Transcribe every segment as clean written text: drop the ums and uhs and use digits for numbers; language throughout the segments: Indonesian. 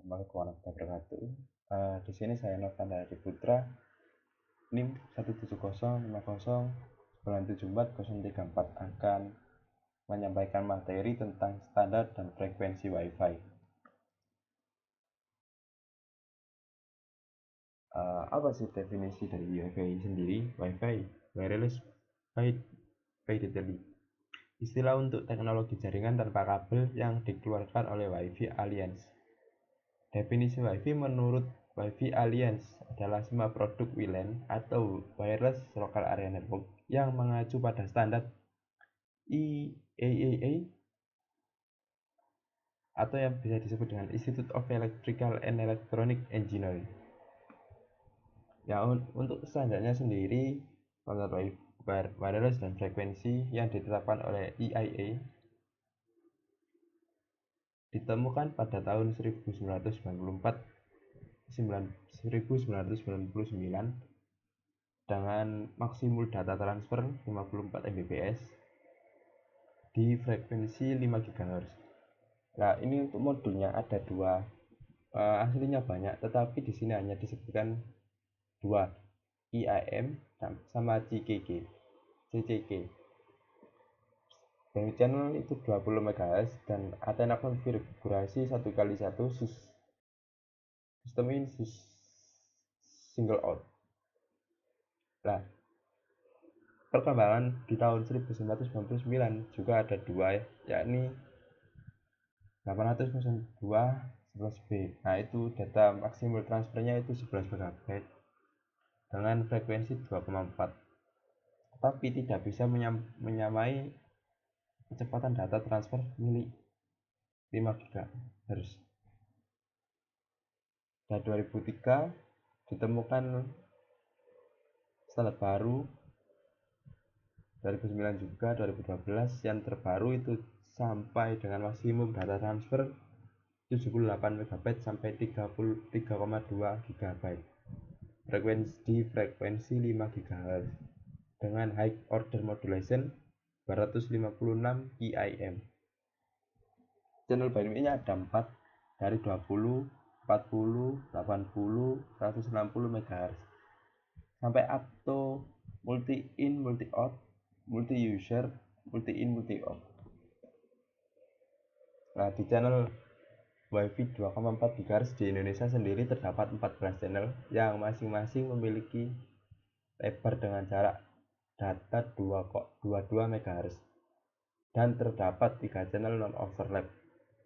Assalamualaikum warahmatullahi wabarakatuh. Di sini saya Novan dari Putra, NIM 17050974034 akan menyampaikan materi tentang standar dan frekuensi Wi-Fi. Apa sih definisi dari Wi-Fi sendiri? Wi-Fi, wireless wide fidelity, istilah untuk teknologi jaringan tanpa kabel yang dikeluarkan oleh Wi-Fi Alliance. Definisi Wi-Fi menurut Wi-Fi Alliance adalah semua produk WLAN atau Wireless Local Area Network yang mengacu pada standar IEEE atau yang bisa disebut dengan Institute of Electrical and Electronic Engineering. Ya, untuk standarnya sendiri, standar wireless dan frekuensi yang ditetapkan oleh IEEE ditemukan pada tahun 1999 dengan maksimum data transfer 54 Mbps di frekuensi 5 GHz. Nah, ini untuk modulnya ada dua. Aslinya banyak, tetapi di sini hanya disebutkan dua, IAM sama CCK. Dari channel itu 20 MHz dan antena konfigurasi 1x1 sistem ini single out. Nah, perkembangan di tahun 1999 juga ada dua, yakni 802.11b. Nah, itu data maksimal transfernya itu 11 MB dengan frekuensi 2,4, tetapi tidak bisa menyamai kecepatan data transfer milik 5 GHz. Dan 2003 ditemukan standar baru, 2009 juga, 2012 yang terbaru itu sampai dengan maksimum data transfer 78 MB sampai 33,2 GB frekuensi 5 GHz dengan high order modulation 256 IIM. Channel bandwidth-nya ada 4 dari 20, 40, 80, 160 MHz sampai up to multi in, multi out, multi user, multi in, multi out. Nah, di channel Wi-Fi 2,4 GHz di Indonesia sendiri terdapat 14 channel yang masing-masing memiliki lebar dengan jarak data 22 MHz dan terdapat 3 channel non-overlap.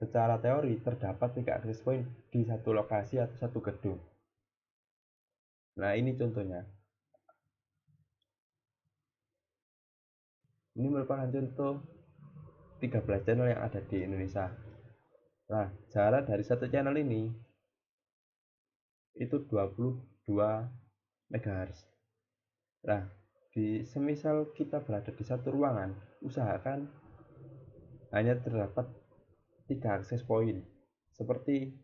Secara teori terdapat 3 access point di satu lokasi atau satu gedung. Nah, ini contohnya. Ini merupakan contoh 13 channel yang ada di Indonesia. Nah, jarak dari satu channel ini itu 22 MHz. Nah, semisal kita berada di satu ruangan, usahakan hanya terdapat 3 akses point seperti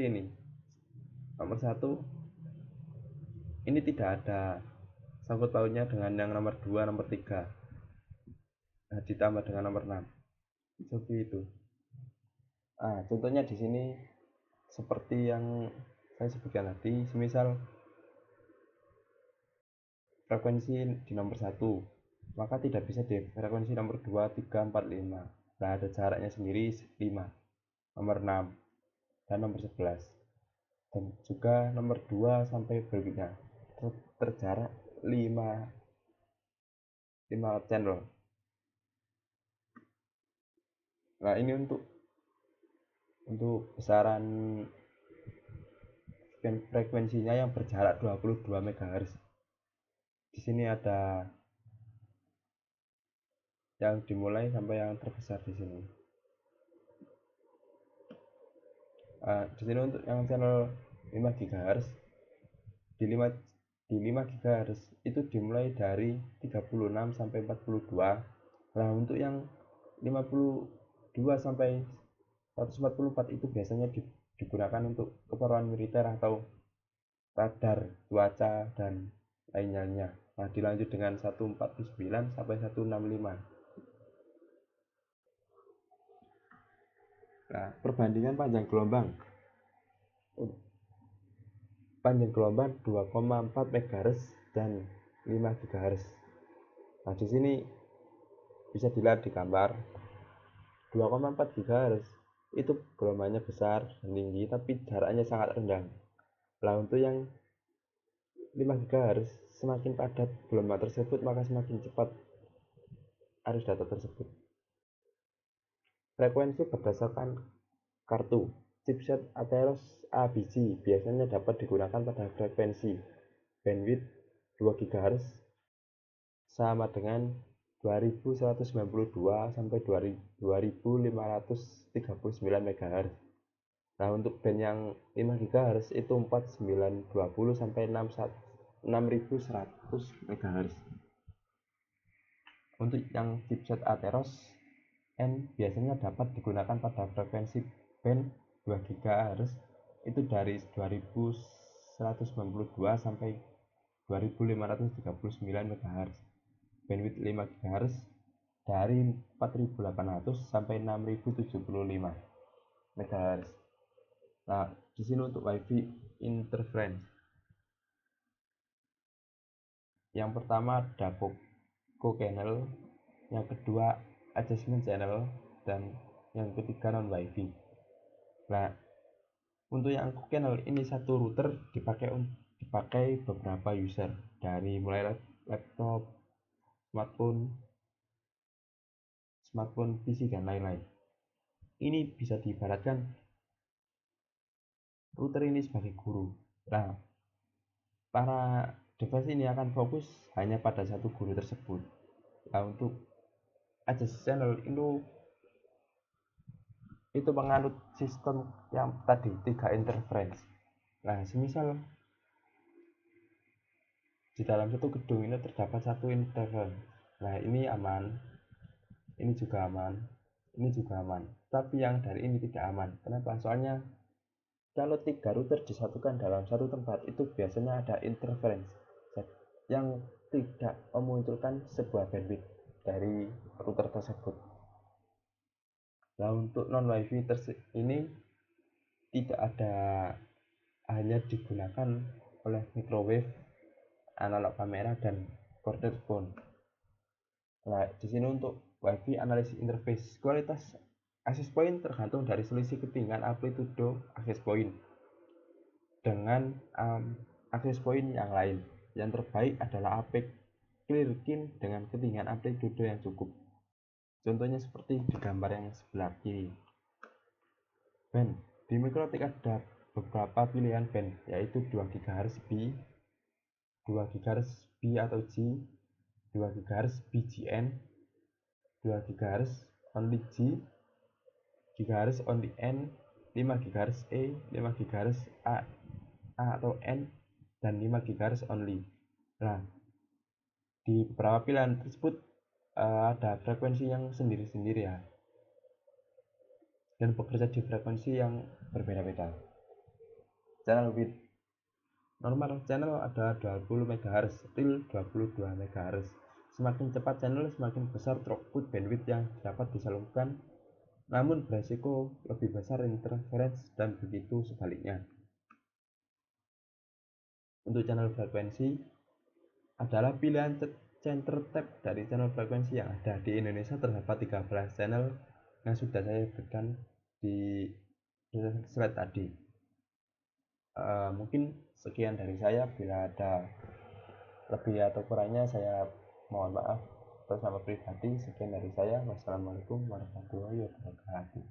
ini. Nomor 1, ini tidak ada sangkut pautnya dengan yang nomor 2, nomor 3. Nah, ditambah dengan nomor 6. Seperti itu. Contohnya di sini seperti yang saya sebutkan tadi, semisal frekuensi di nomor 1, maka tidak bisa di frekuensi nomor 2, 3, 4, 5. Nah, ada jaraknya sendiri 5, nomor 6, dan nomor 11. Dan juga nomor 2 sampai berikutnya terjarak 5 channel. Nah, ini untuk besaran frekuensinya yang berjarak 22 MHz. Di sini ada yang dimulai sampai yang terbesar di sini. Di sini untuk yang channel 5 GHz di 5 GHz itu dimulai dari 36 sampai 42. Nah, untuk yang 52 sampai 144 itu biasanya digunakan untuk keperluan militer atau radar, cuaca, dan lainnya. Nah, dilanjut dengan 149 sampai 165. Nah, perbandingan panjang gelombang. Panjang gelombang 2,4 MHz dan 5 GHz. Nah, di sini bisa dilihat di gambar 2,4 GHz itu gelombangnya besar dan tinggi tapi jaraknya sangat rendah. Nah, untuk yang 5 GHz semakin padat gelombang tersebut maka semakin cepat arus data tersebut. Frekuensi berdasarkan kartu. Chipset Atheros A biji biasanya dapat digunakan pada frekuensi bandwidth 2 GHz sama dengan 2192 sampai 2539 MHz. Nah, untuk band yang 5 GHz itu 4920 sampai 6100 MHz. Untuk yang chipset Atheros N biasanya dapat digunakan pada frekuensi band 2 GHz itu dari 2192 sampai 2539 MHz. Bandwidth 5 GHz dari 4800 sampai 6075 MHz. Nah, di sini untuk WiFi interference. Yang pertama ada co-channel, yang kedua adjustment channel, dan yang ketiga non WiFi. Nah, untuk yang co-channel ini satu router dipakai beberapa user dari mulai laptop, smartphone, PC dan lain-lain. Ini bisa diibaratkan router ini sebagai guru. Nah, para device ini akan fokus hanya pada satu guru tersebut. Nah, untuk adjustment channel itu menganut sistem yang tadi 3 interference. Nah, semisal di dalam satu gedung ini terdapat satu interference. Nah, ini aman, ini juga aman, ini juga aman. Tapi yang dari ini tidak aman. Kenapa? Soalnya kalau 3 router disatukan dalam satu tempat itu biasanya ada interference yang tidak memunculkan sebuah bandwidth dari router tersebut. Nah, untuk non WiFi ini tidak ada, hanya digunakan oleh microwave, analog kamera, dan border phone. Nah, di sini untuk WiFi analisis interface. Kualitas access point tergantung dari selisih ketinggian amplitudo access point dengan access point yang lain. Yang terbaik adalah APEX Clearkin dengan ketinggian amplitudo yang cukup. Contohnya seperti di gambar yang sebelah kiri. Band di mikrotik ada beberapa pilihan band, yaitu 2 GHz B, 2 GHz B atau G, 2 GHz BGN, 2 GHz only G, GHz only N, 5 GHz E, 5 GHz A atau N, dan 5 GHz only. Nah, di beberapa pilihan tersebut ada frekuensi yang sendiri-sendiri ya, dan bekerja di frekuensi yang berbeda-beda. Channel width normal channel ada 20 MHz till 22 MHz. Semakin cepat channel, semakin besar throughput bandwidth yang dapat disalurkan, namun beresiko lebih besar interference dan begitu sebaliknya. Untuk channel frekuensi adalah pilihan center tab dari channel frekuensi yang ada. Di Indonesia terdapat 13 channel yang sudah saya berikan di slide tadi. Mungkin sekian dari saya. Bila ada lebih atau kurangnya saya mohon maaf. Atas nama pribadi, sekian dari saya. Wassalamualaikum warahmatullahi wabarakatuh.